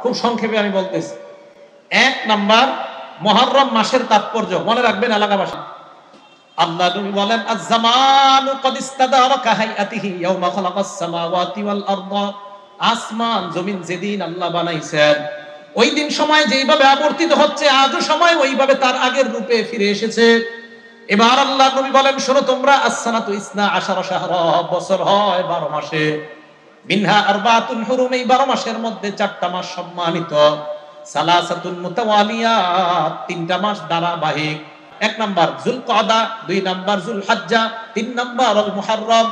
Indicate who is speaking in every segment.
Speaker 1: খুব সংক্ষেপে আমি বলতেছি। এক নাম্বার, মুহররম মাসের তাৎপর্য মনে রাখবেন এলাকাবাসী। আল্লাহ নবী বলেন, আজ-জামানু ক্বাদ ইস্তাদারা কাহাইয়াতিহি ইয়াওমা খালাকাস সামাওয়াতি ওয়াল আরদা। আসমান জমিন যেদিন আল্লাহ বানাইছেন, ওই দিন সময় যেইভাবে আবর্তিত হচ্ছে, আজও সময় ওইভাবে তার আগের রূপে ফিরে এসেছে। এবার আল্লাহ নবী বলেন, শোনো তোমরা, আস-সানাতু ইসনা আশারা শাহরা, বছর হয় 12 মাসে। মিনহা আরবাতুন হুরুম, এই 12 মাসের মধ্যে 4টা মাস সম্মানিত। সালাসাতুন মুতাওয়ালিয়াত, 3টা মাস ধারাবাহিক। 1 নাম্বার যুলকাদা, 2 নাম্বার যুলহজ্জা, 3 নাম্বার আল মুহররম।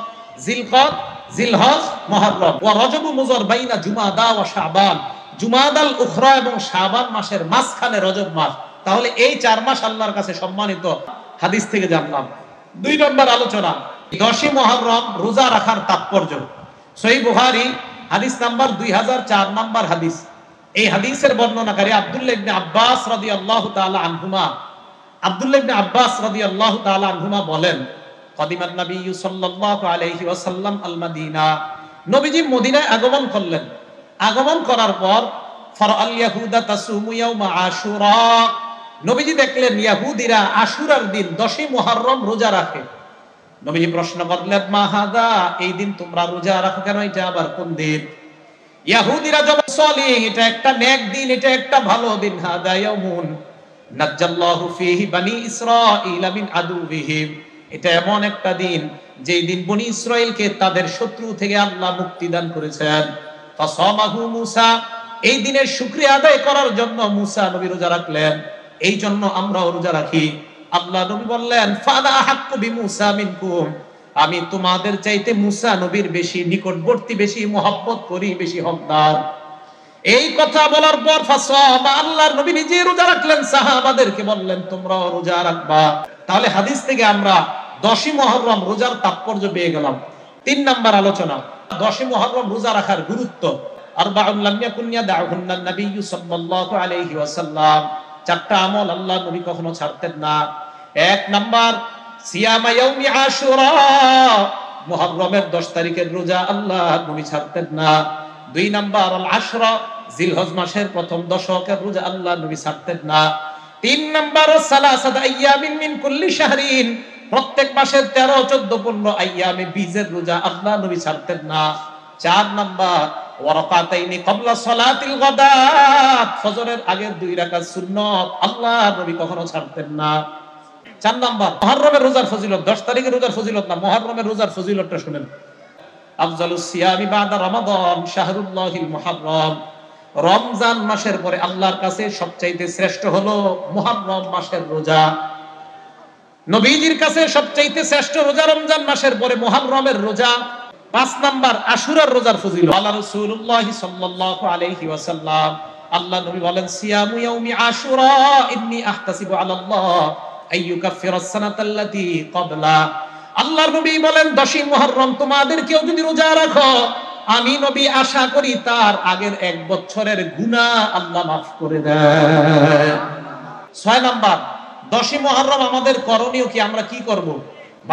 Speaker 1: জিলকদ, জিলহজ, মুহররম। ওয়া রজব মুযর বাইনা জুমাদা ওয়া শাবান, জুমাদাল উখরা এবং শাবান মাসের মাঝখানে রজব মাস। তাহলে এই 4 মাস আল্লাহর কাছে সম্মানিত, হাদিস থেকে জানলাম। 2 নম্বর আলোচনা, 10ই মুহররম রোজা রাখার তাৎপর্য। সহিহ বুখারী হাদিস নাম্বার 2004 নাম্বার হাদিস। এই হাদিসের বর্ণনাকারী আব্দুল্লাহ ইবনে আব্বাস রাদিয়াল্লাহু তাআলা আনহুমা। আব্দুল্লাহ ইবনে আব্বাস রাদিয়াল্লাহু তাআলা আনহুমা বলেন, কাদিমান নবী সাল্লাল্লাহু আলাইহি ওয়াসাল্লাম আল মাদিনা, নবীজি মদিনায় আগমন করলেন। আগমন করার পর ফারাআল ইয়াহুদা তাসুমু ইয়াউমা আশুরা, নবীজি দেখলেন ইহুদিরা আশুরার দিন 10ই মুহররম রোজা রাখে। নবীজি প্রশ্ন করলেন, মা হাদা, এই দিন তোমরা রোজা রাখো কেন? এটা আবার কোন দিন? ইহুদিরা জবাব, সলিহ, এটা একটা নেক দিন, এটা একটা ভালো দিন। হাদা ইয়াউমুন নাজ্জাল্লাহু ফীহি বনি ইসরাঈলা মিন আদুবিহিম, এটা এমন একটা দিন যেই দিন বনি ইসরাইলকে তাদের শত্রু থেকে আল্লাহ মুক্তি দান করেছেন। ফাসামাহু মূসা, এই দিনের শুকরিয়া আদায় করার জন্য মূসা নবী রোজা রাখলেন। এই জন্য আমরাও রোজা রাখি। আল্লাহ নবী বললেন, ফানা হাক্কু বিমূসা মিনকুম, আমি তোমাদের চাইতে মূসা নবীর বেশি নিকটবর্তী, বেশি মহব্বত করি, বেশি হকদার। এই কথা বলার পর ফাসামা, আল্লাহর নবী নিজে রোজা রাখলেন, সাহাবাদেরকে বললেন তোমরাও রোজা রাখবা। তাহলে হাদিস থেকে আমরা 10ই মুহররম রোজার তাৎপর্য পেয়ে গেলাম। 3 নাম্বার আলোচনা, 10ই মুহররম রোজা রাখার গুরুত্ব। আরবাউন লাম ইয়াকুন ইয়াদাউহুন্না নবী সাল্লাল্লাহু আলাইহি ওয়াসাল্লাম, 4টা আমল আল্লাহ নবী কখনো ছাড়তেন না। 1 নাম্বার সিয়ামা ইয়াউমি আশুরা, মুহররমের 10 তারিখের রোজা আল্লাহ নবী ছাড়তেন না। 2 নাম্বার আল আশরা, জিলহজ মাসের প্রথম দশকের রোজা আল্লাহ নবী ছাড়তেন না। 3 নাম্বার সালাসাত আইয়ামিন মিন কুল্লি শাহরিন, প্রত্যেক মাসের 13, 14, 15 আইয়ামে বীজের রোজা আল্লাহ নবী ছাড়তেন না। 4 নাম্বার ওয়ারাকাতাইনি ক্বাবলা সালাতিল গাদাত, ফজরের আগের 2 রাকাত সুন্নাত আল্লাহ নবী কখনো ছাড়তেন না। 4 নাম্বার মুহররমের রোজার ফজিলত, 10 তারিখের রোজার ফজিলত না, মুহররমের রোজার ফজিলতটা শুনেন। আফজালুস সিয়ামি বাদা রমাদান শাহরুল্লাহিল মুহররম, রমজান মাসের পরে আল্লাহর কাছে সবচাইতে শ্রেষ্ঠ হলো মুহররম মাসের রোজা। নবীজির কাছে সবচাইতে শ্রেষ্ঠ রোজা রমজান মাসের পরে মুহররমের রোজা। 5 নাম্বার আশুরার রোজার ফজিলত। আল্লাহ রাসূলুল্লাহ সাল্লাল্লাহু আলাইহি ওয়াসাল্লাম, আল্লাহ নবী বলেন, সিয়ামু ইয়াউমি আশুরা ইন্নী আহতাসিবু আলাল্লাহ আইয়ুকাফিরাস সানাতাল্লাতী ক্বাবলা। আল্লাহর নবী বলেন, 10ই মুহররম তোমাদের কেউ যদি রোজা রাখো, আমি নবী আশা করি তার আগের 1 বছরের গুনাহ আল্লাহ মাফ করে দেন। 6 নাম্বার 10ই মুহররম আমাদের করণীয় কি, আমরা কি করব?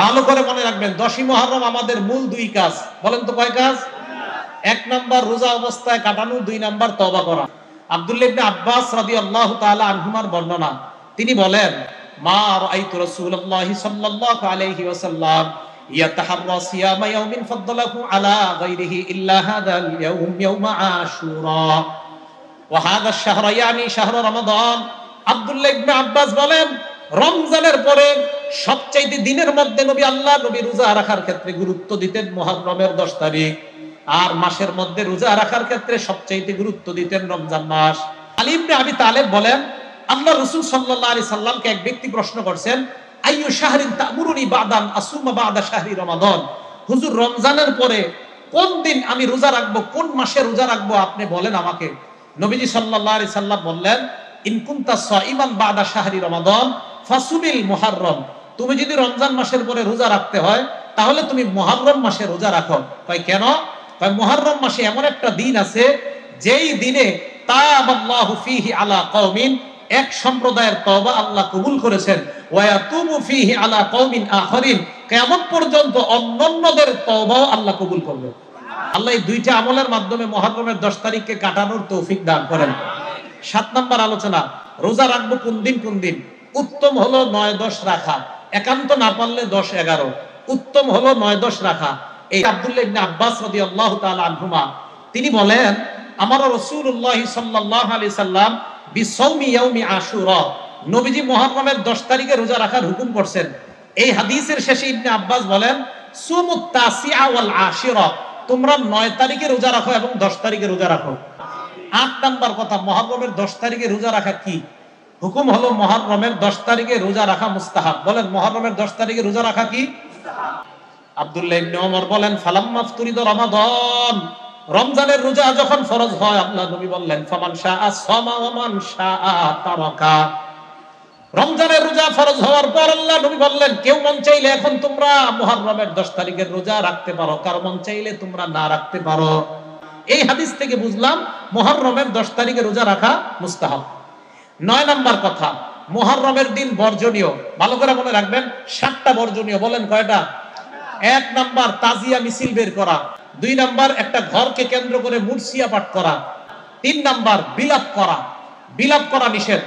Speaker 1: ভালো করে মনে রাখবেন, 10ই মুহররম আমাদের মূল 2 কাজ। বলেন তো কয় কাজ? 1 নাম্বার রোজা অবস্থায় কাটানো, 2 নাম্বার তওবা করা। আব্দুল্লাহ ইবনে আব্বাস রাদিয়াল্লাহু তাআলা আনহুমার বর্ণনা, তিনি বলেন, মা রাআইতু রাসূলুল্লাহ সাল্লাল্লাহু আলাইহি ওয়াসাল্লাম ইয়াতাহাররা সিয়ামা ইয়াউমিন ফাদদালাহু আলা গায়রিহি ইল্লা হাদাল ইয়াউম ইয়াউমা আশুরা ওয়া হাদা আশ-শাহরা ইয়ানি শাহরু রমাদান। আব্দুল্লাহ ইবনে আব্বাস বলেন, রমজানের পরে সবচাইতে দিনের মধ্যে আল্লাহ নবী রোজা রাখার ক্ষেত্রে গুরুত্ব দিতেন মুহররমের 10 তারিখ, আর মাসের মধ্যে রোজা রাখার ক্ষেত্রে সবচাইতে গুরুত্ব দিতেন রমজান মাস। আলী ইবনে আবি তালেব বলেন, আল্লাহ রাসূল সাল্লাল্লাহু আলাইহি সাল্লামকে এক ব্যক্তি প্রশ্ন করছেন, আইয়ু শাহরিন তা'মুরুনি বাদান আসুমা বাদা শাহরি রমাদান, হুজুর রমজানের পরে কোন দিন আমি রোজা রাখবো, কোন মাসে রোজা রাখবো, আপনি বলেন আমাকে। নবীজি সাল্লাল্লাহু আলাইহি সাল্লাম বললেন, ইন কুনতা সাইমান বাদা শাহরি রমাদান ফাসুমিল মুহররম, তুমি যদি রমজান মাসের পরে রোজা রাখতে হয় তাহলে তুমি মুহররম মাসে রোজা রাখো। কয় কেন? কয় মুহররম মাসে এমন একটা দিন আছে যেই দিনে তাবাল্লাহু ফীহি আলা কওমিন, এক সম্প্রদায়ের তওবা আল্লাহ কবুল করেছেন, ওয়া ইয়াতুবু ফীহি আলা কওমিন আখরিন, কিয়ামত পর্যন্ত অন্যান্যদের তওবাও আল্লাহ কবুল করবেন। আল্লাহ এই দুইটা আমলের মাধ্যমে মুহররমের 10 তারিখকে কাটানোর তৌফিক দান করেন। 7 নাম্বার আলোচনা, রোজা রাখবো কোন দিন। উত্তম হলো 9-10 রাখা, একান্ত না পারলে 10-11। উত্তম হলো 9-10 রাখা। এই আব্দুল্লাহ ইবনে আব্বাস রাদিয়াল্লাহু তাআলা আনহুমা তিনি বলেন, আমার রাসূলুল্লাহ সাল্লাল্লাহু আলাইহি সাল্লাম বিসাওমি ইয়াউমি আশুরা, নবীজি মুহররমের 10 তারিখে রোজা রাখার হুকুম করছেন। এই হাদিসের শেষে ইবনে আব্বাস বলেন, সুমুত তাসিআ ওয়াল আশিরা, তোমরা 9 তারিখে রোজা রাখো এবং 10 তারিখে রোজা রাখো। 8 নাম্বার কথা, মুহররমের 10 তারিখে রোজা রাখা কি? হুকুম হলো মুহররমের 10 তারিখে রোজা রাখা মুস্তাহাব। বলেন মুহররমের 10 তারিখে রোজা রাখা কি? আব্দুল্লাহ ইবনে ওমর বলেন, ফালাম্মা ফতুরিদ রমাদান, রমজানের রোজা যখন ফরজ হয়, আল্লাহ নবী বললেন, ফামান শাআ সামা ওয়া মান শাআ তারাকা। রমজানের রোজা ফরজ হওয়ার পর আল্লাহ নবী বললেন, কেউ মন চাইলে এখন তোমরা মুহররমের 10 তারিখের রোজা রাখতে পারো, কার মন চাইলে তোমরা না রাখতে পারো। এই হাদিস থেকে বুঝলাম মুহররমের 10 তারিখে রোজা রাখা মুস্তাহাব। 9 নাম্বার কথা, মুহররমের দিন বর্জনীয়, ভালো করে মনে রাখবেন, 7টা বর্জনীয়। বলেন কয়টা? 1 নাম্বার তাজিয়া মিছিল বের করা, 2 নাম্বার একটা ঘরকে কেন্দ্র করে মুরসিয়া পাঠ করা, 3 নাম্বার বিলাপ করা নিষেধ,